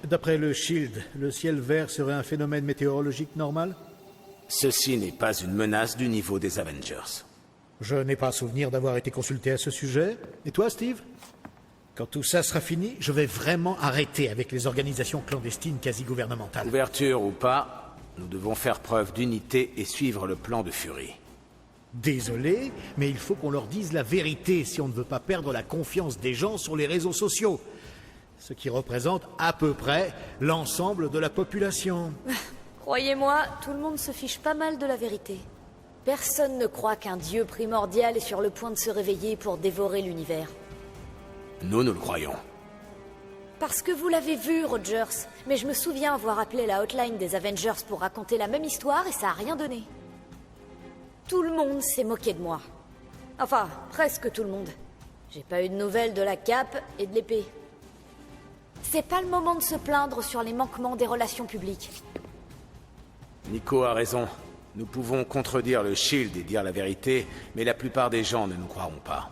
D'après le Shield, le ciel vert serait un phénomène météorologique normal? Ceci n'est pas une menace du niveau des Avengers. Je n'ai pas souvenir d'avoir été consulté à ce sujet. Et toi, Steve? Quand tout ça sera fini, je vais vraiment arrêter avec les organisations clandestines quasi-gouvernementales. Ouverture ou pas, nous devons faire preuve d'unité et suivre le plan de Fury. Désolé, mais il faut qu'on leur dise la vérité si on ne veut pas perdre la confiance des gens sur les réseaux sociaux. Ce qui représente à peu près l'ensemble de la population. Croyez-moi, tout le monde se fiche pas mal de la vérité. Personne ne croit qu'un dieu primordial est sur le point de se réveiller pour dévorer l'univers. Nous le croyons. Parce que vous l'avez vu, Rogers. Mais je me souviens avoir appelé la hotline des Avengers pour raconter la même histoire et ça a rien donné. Tout le monde s'est moqué de moi. Enfin, presque tout le monde. J'ai pas eu de nouvelles de la cape et de l'épée. C'est pas le moment de se plaindre sur les manquements des relations publiques. Nico a raison. Nous pouvons contredire le Shield et dire la vérité, mais la plupart des gens ne nous croiront pas.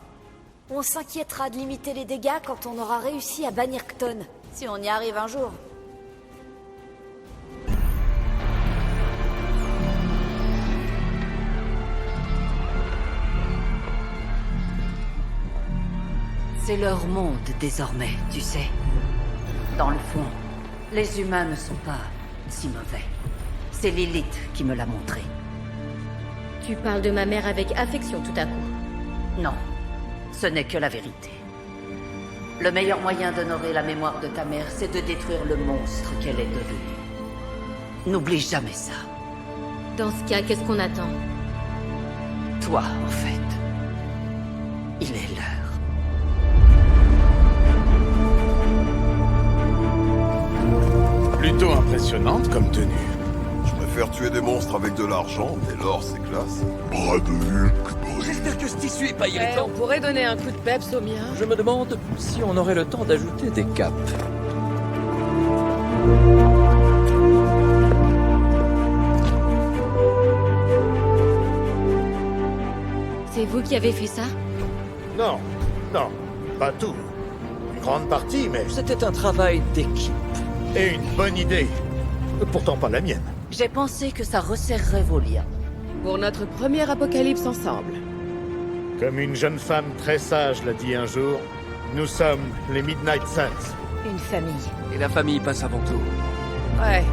On s'inquiétera de limiter les dégâts quand on aura réussi à bannir Kton, si on y arrive un jour. C'est leur monde désormais, tu sais. Dans le fond, les humains ne sont pas si mauvais. C'est l'élite qui me l'a montré. Tu parles de ma mère avec affection tout à coup. Non, ce n'est que la vérité. Le meilleur moyen d'honorer la mémoire de ta mère, c'est de détruire le monstre qu'elle est devenue. N'oublie jamais ça. Dans ce cas, qu'est-ce qu'on attend? Toi, en fait. Il est l'heure. Plutôt impressionnante comme tenue. Je préfère tuer des monstres avec de l'argent, mais l'or c'est classe. Bras de Hulk, Boris. J'espère que ce tissu est pas irritant. On pourrait donner un coup de peps au mien. Je me demande si on aurait le temps d'ajouter des capes. C'est vous qui avez fait ça? Non, pas tout. Une grande partie, mais... C'était un travail d'équipe. Et une bonne idée. Pourtant pas la mienne. J'ai pensé que ça resserrerait vos liens. Pour notre premier apocalypse ensemble. Comme une jeune femme très sage l'a dit un jour, nous sommes les Midnight Suns. Une famille. Et la famille passe avant tout. Ouais.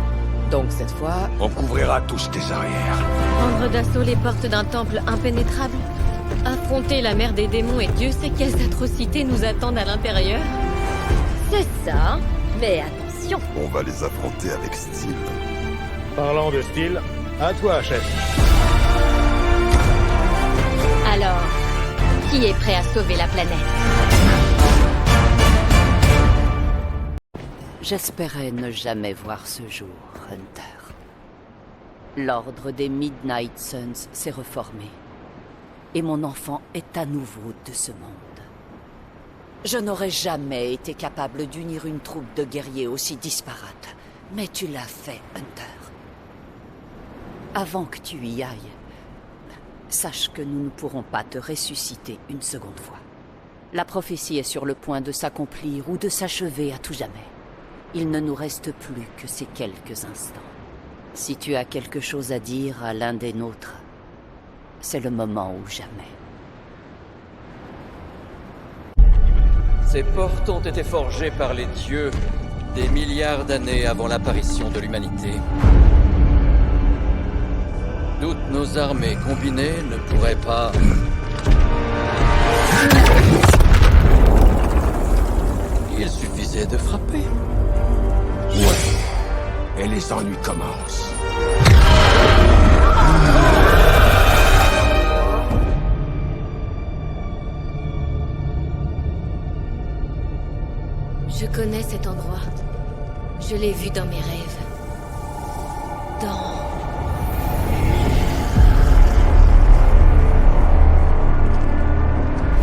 Donc cette fois... On couvrira tous tes arrières. Prendre d'assaut les portes d'un temple impénétrable? Affronter la mère des démons et Dieu sait quelles atrocités nous attendent à l'intérieur? C'est ça, mais attention. On va les affronter avec style. Parlant de style, à toi, chef. Alors, qui est prêt à sauver la planète? J'espérais ne jamais voir ce jour, Hunter. L'ordre des Midnight Suns s'est reformé. Et mon enfant est à nouveau de ce monde. Je n'aurais jamais été capable d'unir une troupe de guerriers aussi disparate. Mais tu l'as fait, Hunter. Avant que tu y ailles, sache que nous ne pourrons pas te ressusciter une seconde fois. La prophétie est sur le point de s'accomplir ou de s'achever à tout jamais. Il ne nous reste plus que ces quelques instants. Si tu as quelque chose à dire à l'un des nôtres, c'est le moment ou jamais. Ces portes ont été forgées par les dieux des milliards d'années avant l'apparition de l'humanité. Toutes nos armées combinées ne pourraient pas... Il suffisait de frapper. Ouais. Et les ennuis commencent. Je connais cet endroit. Je l'ai vu dans mes rêves.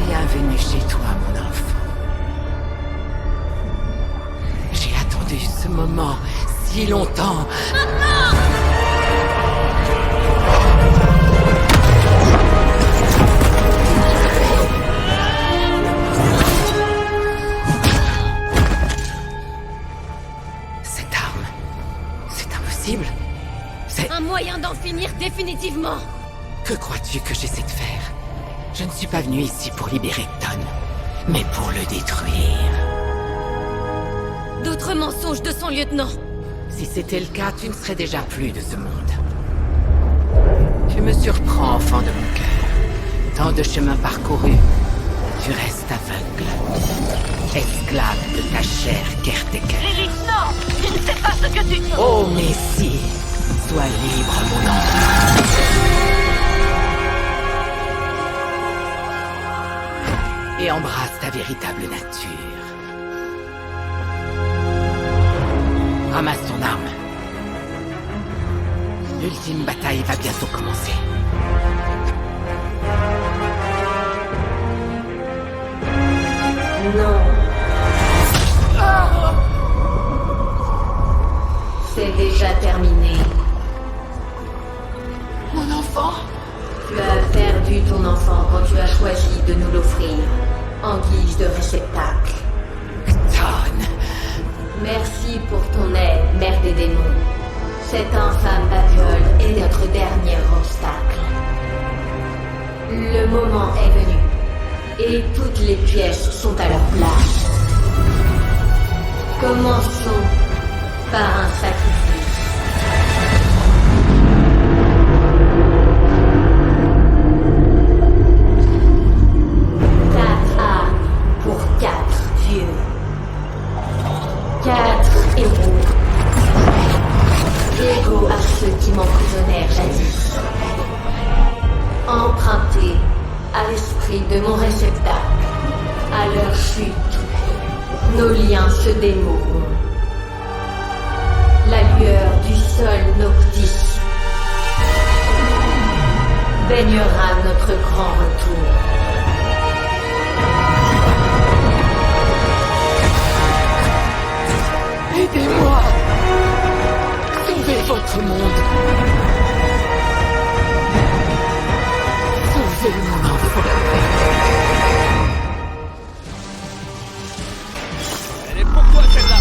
Bienvenue chez toi, mon enfant. J'ai attendu ce moment si longtemps. possible. C'est... Un moyen d'en finir définitivement. Que crois-tu que j'essaie de faire? Je ne suis pas venu ici pour libérer Ton, mais pour le détruire. D'autres mensonges de son lieutenant. Si c'était le cas, tu ne serais déjà plus de ce monde. Tu me surprends, enfant de mon cœur. Tant de chemins parcourus, tu restes aveugle. Esclave de ta chair, Kerteker. Lilith, non! Tu ne sais pas ce que tu dis! Oh, mais si! Sois libre, mon enfant. Et embrasse ta véritable nature. Ramasse ton arme. L'ultime bataille va bientôt commencer. Non. C'est déjà terminé. Mon enfant? Tu as perdu ton enfant quand tu as choisi de nous l'offrir, en guise de réceptacle. Ton. Merci pour ton aide, mère des démons. Cette infâme babiole est notre dernier obstacle. Le moment est venu, et toutes les pièces sont à leur place. Commençons par un sacrifice. Pour 4 dieux. 4 héros. Égaux à ceux qui m'emprisonnèrent jadis. Empruntés à l'esprit de mon réceptacle. À leur chute, nos liens se démoueront. La lueur du sol Noctis baignera notre grand retour. Aidez-moi! Sauvez votre monde! Sauvez mon enfant! Elle est pour toi, celle-là!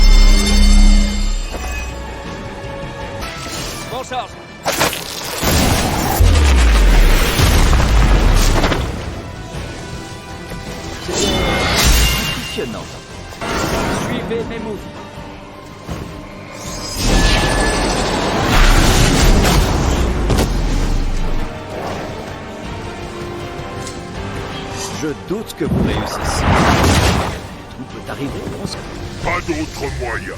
M'en charge! C'est impressionnant. Suivez mes mouvements. Je doute que vous réussissiez. Tout peut arriver, on sait. Pas d'autre moyen.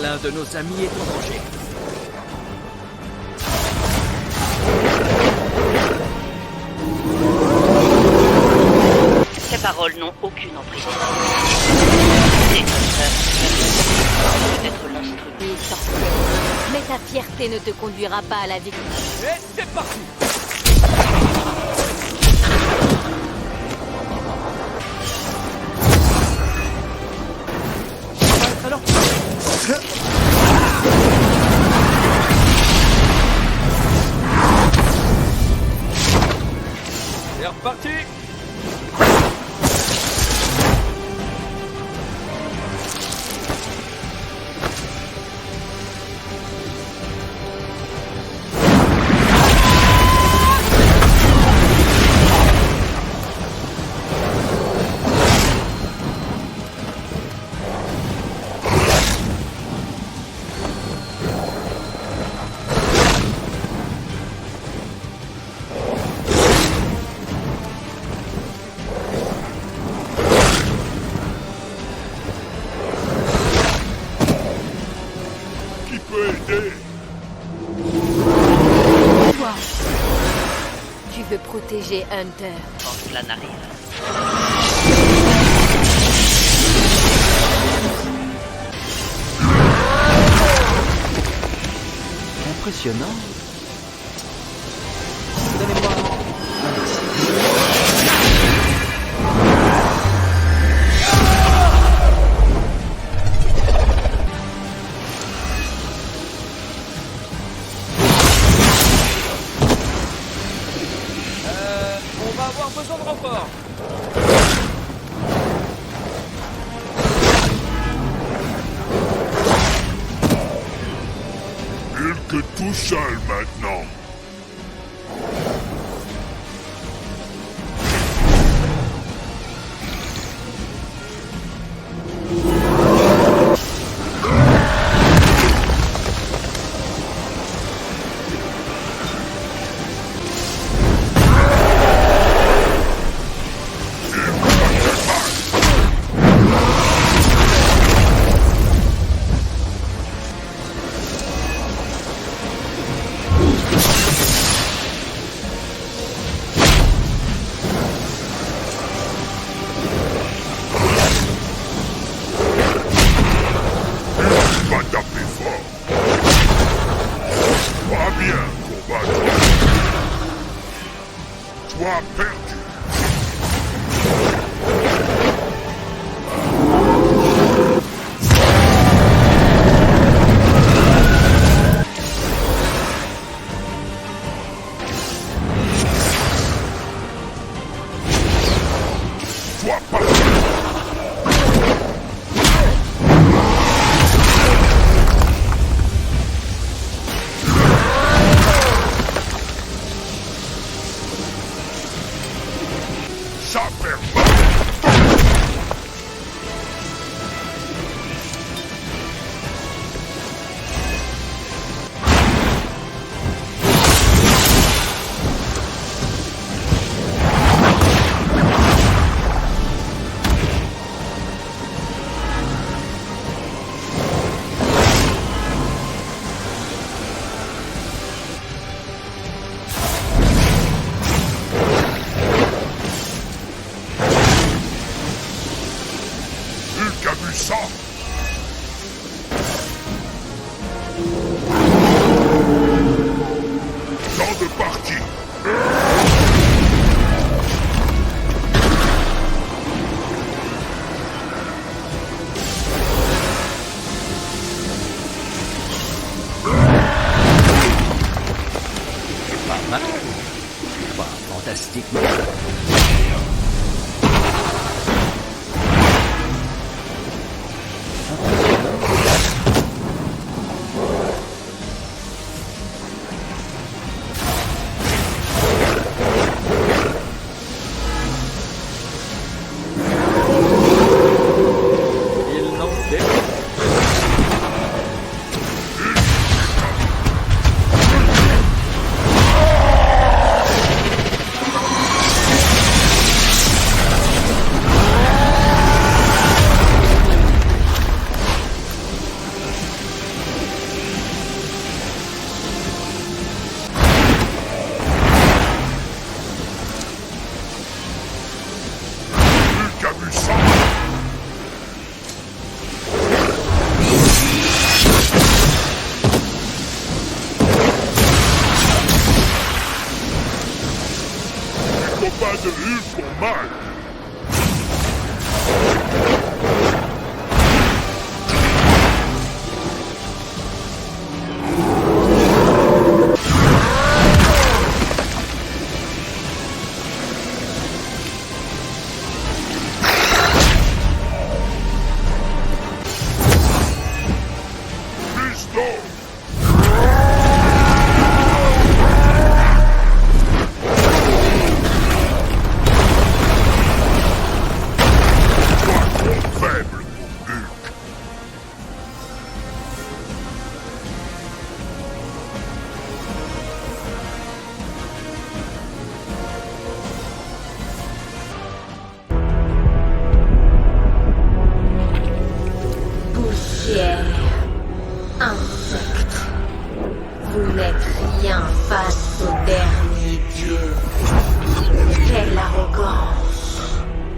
L'un de nos amis est en danger. Ces paroles n'ont aucune emprise. C'est peut-être l'instrument. Mais ta fierté ne te conduira pas à la victoire. Et c'est parti! Alors... C'est reparti! Toi, tu veux protéger Hunter. Quand cela n'arrive. impressionnant. Donnez-moi un instant. On va avoir besoin de renfort. Hulk tout seul maintenant.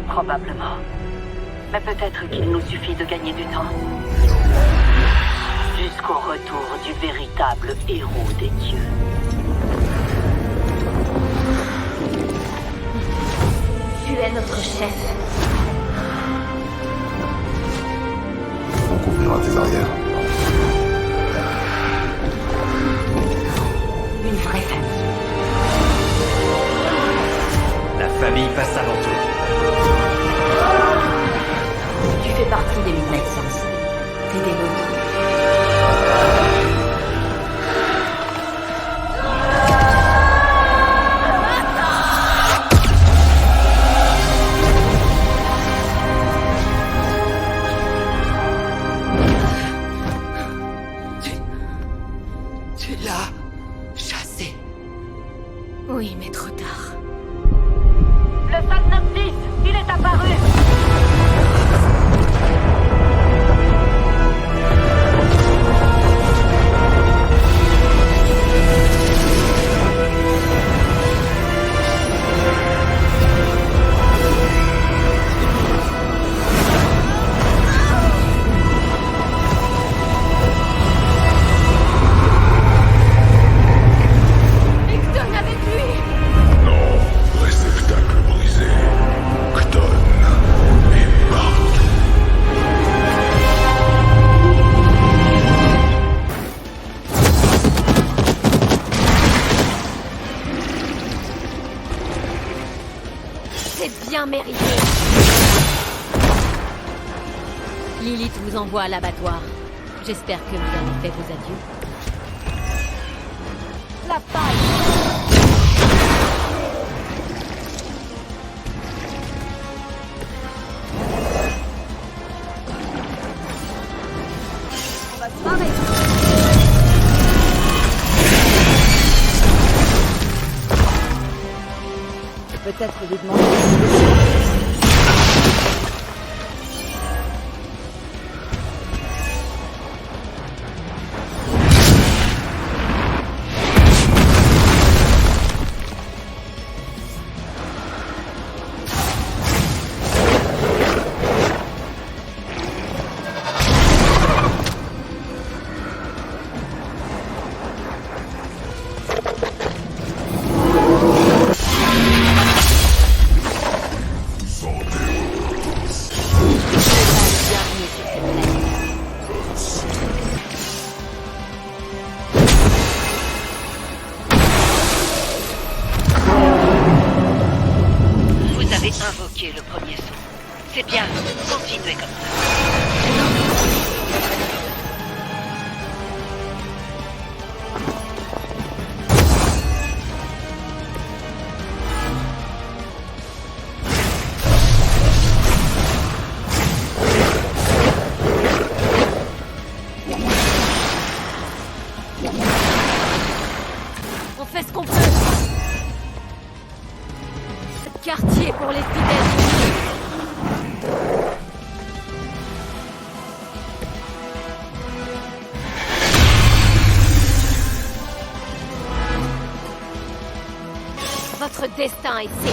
Probablement. Mais peut-être qu'il nous suffit de gagner du temps. jusqu'au retour du véritable héros des dieux. Tu es notre chef. On couvrira tes arrières. Une vraie famille. La famille passe avant tout. Tu fais partie des Midnight Suns. T'es des nôtres. Tu l'as chassé. Oui, mais trop tard. Le Sol Noctis, il est apparu. Icton avec lui! Non, réceptacle brisé. Cton est partout. C'est bien mérité. Lilith vous envoie à l'abattoir. J'espère que vous avez fait vos adieux. La paille! On va se marrer. Peut-être lui demander. Vous avez invoqué le premier saut. C'est bien, continuez comme ça. On fait ce qu'on peut. Quartier pour les fidèles. Votre destin est scellé.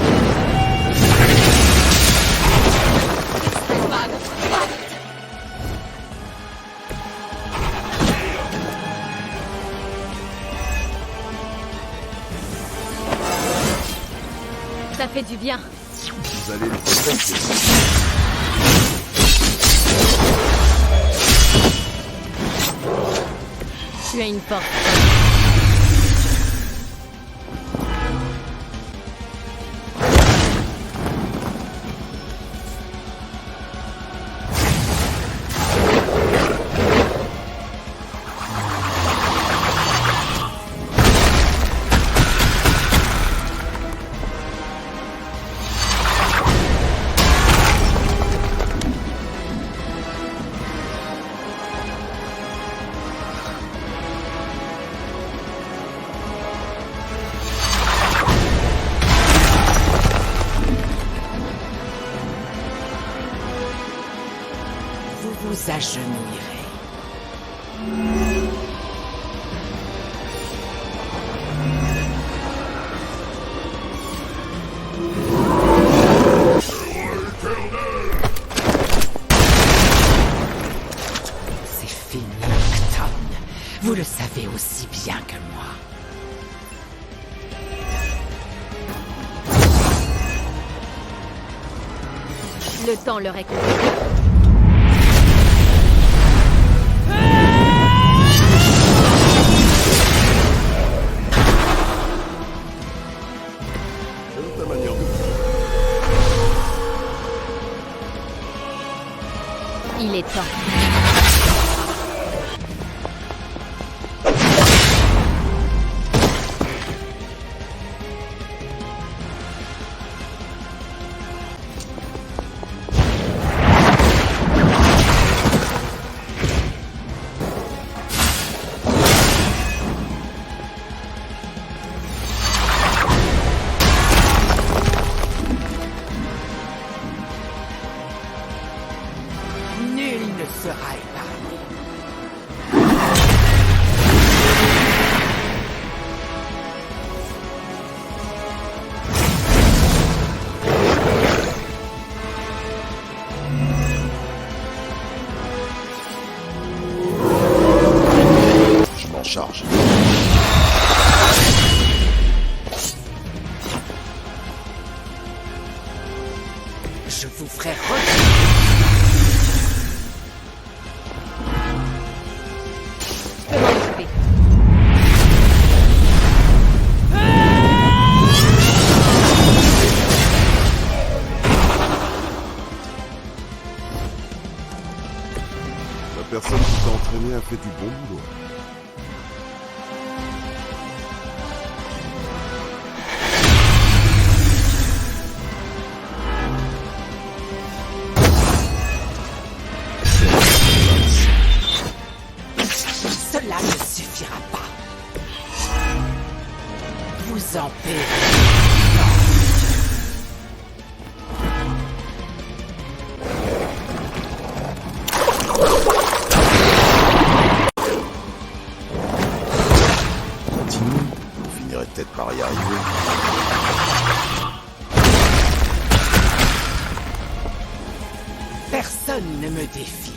Ça fait du bien. Vous allez le protéger. Tu as une porte. Vous vous agenouillerez. C'est fini, Cton. aussi bien que moi. Le temps leur est compté. J'aime ta manière de faire. Il est temps. Nul ne sera épargné. Je m'en charge. Je vous ferai revivre. Je peux m'en occuper. La personne qui t'a entraîné a fait du bon boulot. Cela ne suffira pas. Vous en paierez. Continue, on finirait peut-être par y arriver. Personne ne me défie.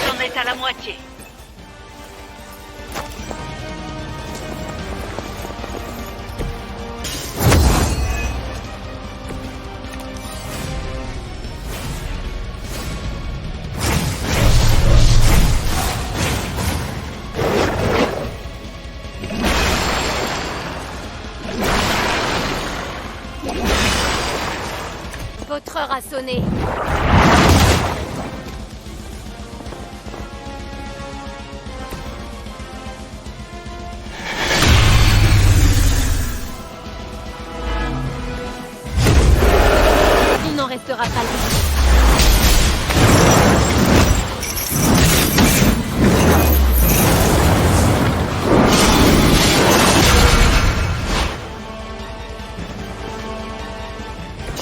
J'en est à la moitié. Votre heure a sonné. Il n'en restera pas long.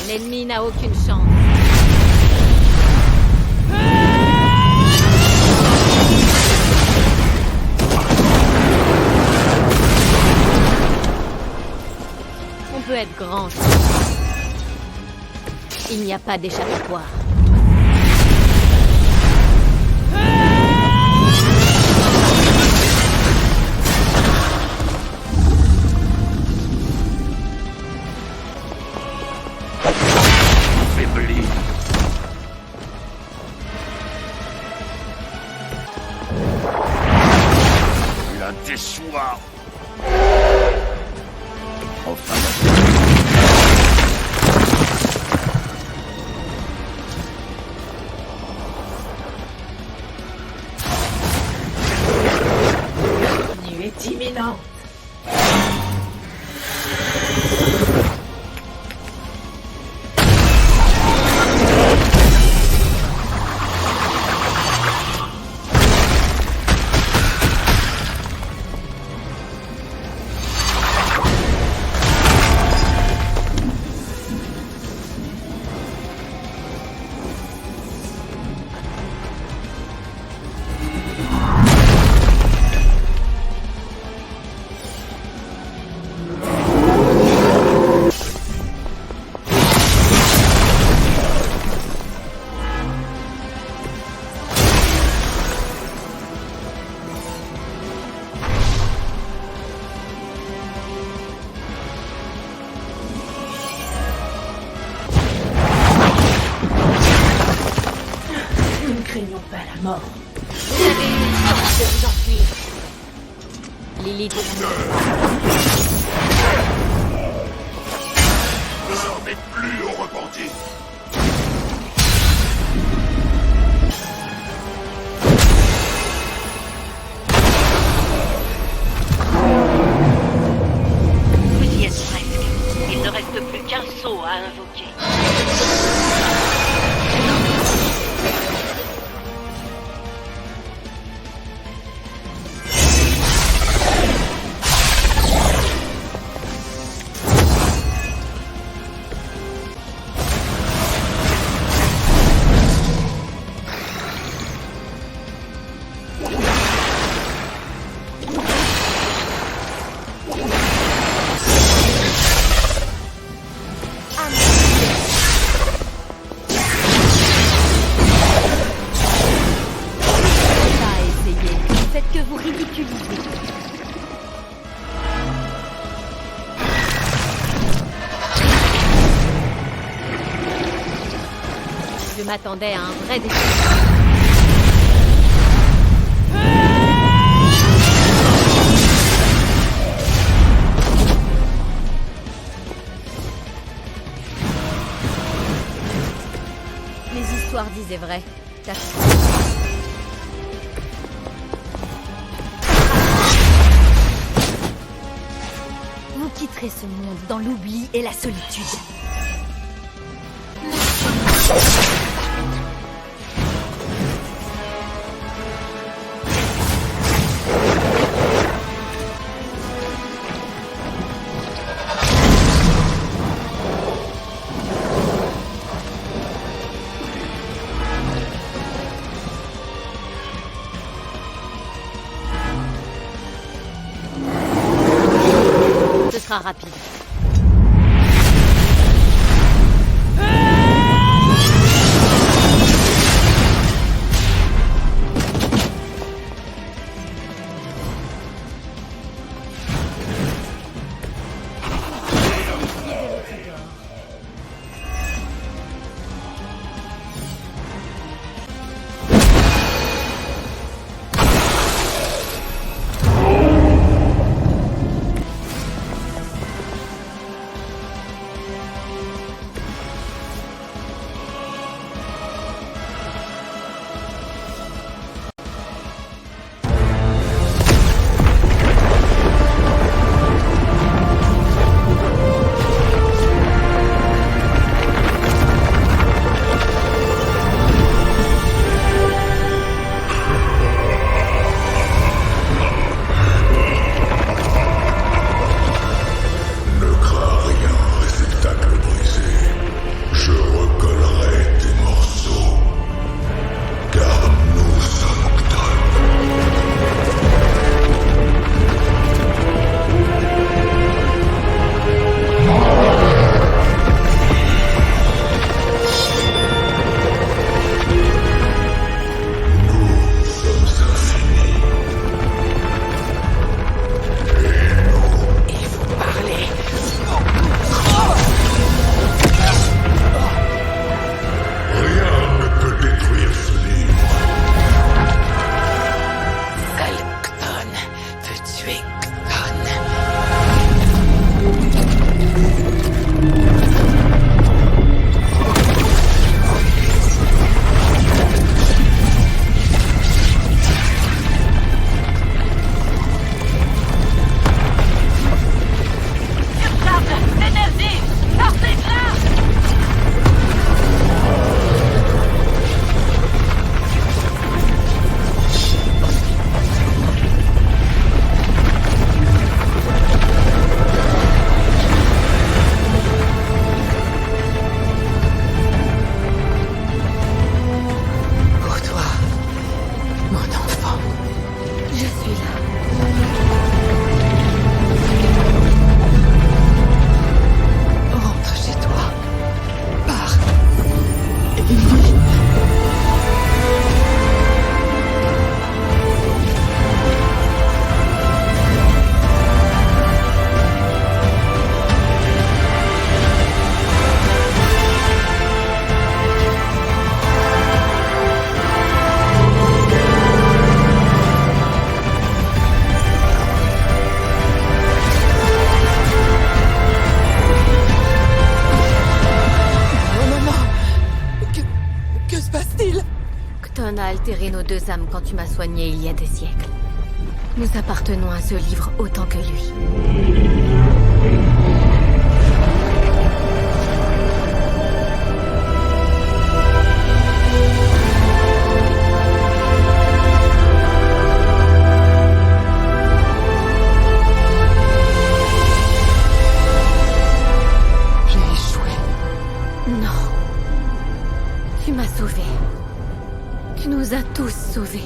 L'ennemi n'a aucune chance. On peut être grand. Il n'y a pas d'échappatoire. Affaibli. Il a déçoit. Enfin, La nuit est imminente. mort. Vous avez eu une chance de vous enfuir. Lilith. Ne s'en mettez plus au repenti. Vous y êtes presque. Il ne reste plus qu'un sceau à invoquer. Je m'attendais à un vrai défi. Les histoires disaient vrai. Vous quitterez ce monde dans l'oubli et la solitude. Ce sera rapide. altéré nos deux âmes quand tu m'as soigné il y a des siècles. Nous appartenons à ce livre autant que lui. Tu nous as tous sauvés.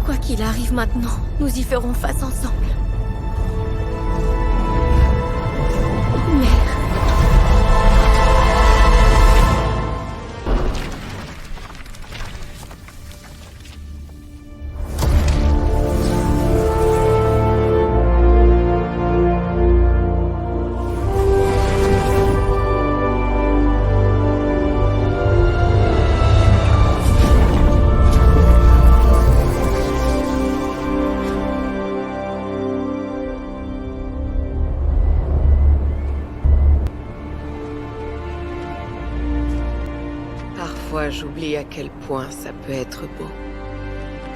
Quoi qu'il arrive maintenant, nous y ferons face ensemble. Mère. Parfois, j'oublie à quel point ça peut être beau.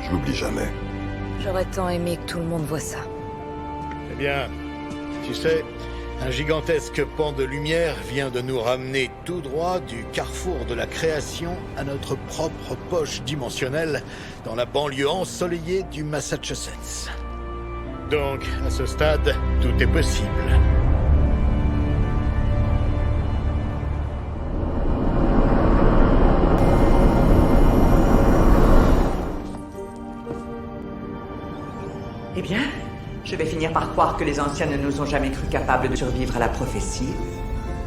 Je l'oublie jamais. J'aurais tant aimé que tout le monde voit ça. Eh bien, tu sais, un gigantesque pan de lumière vient de nous ramener tout droit du carrefour de la création à notre propre poche dimensionnelle dans la banlieue ensoleillée du Massachusetts. Donc, à ce stade, tout est possible. Eh bien, je vais finir par croire que les anciens ne nous ont jamais cru capables de survivre à la prophétie.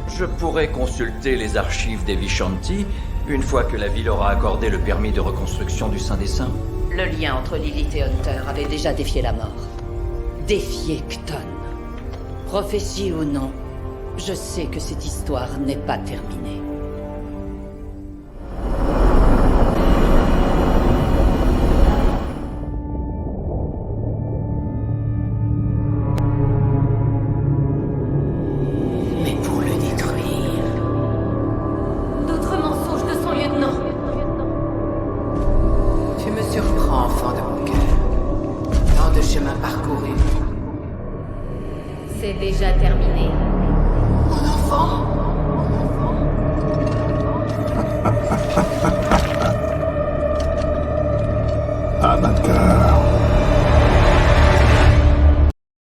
Je pourrais consulter les archives des Vishanti une fois que la ville aura accordé le permis de reconstruction du Saint des Saints. Le lien entre Lilith et Hunter avait déjà défié la mort. Défié Kton. Prophétie ou non, je sais que cette histoire n'est pas terminée.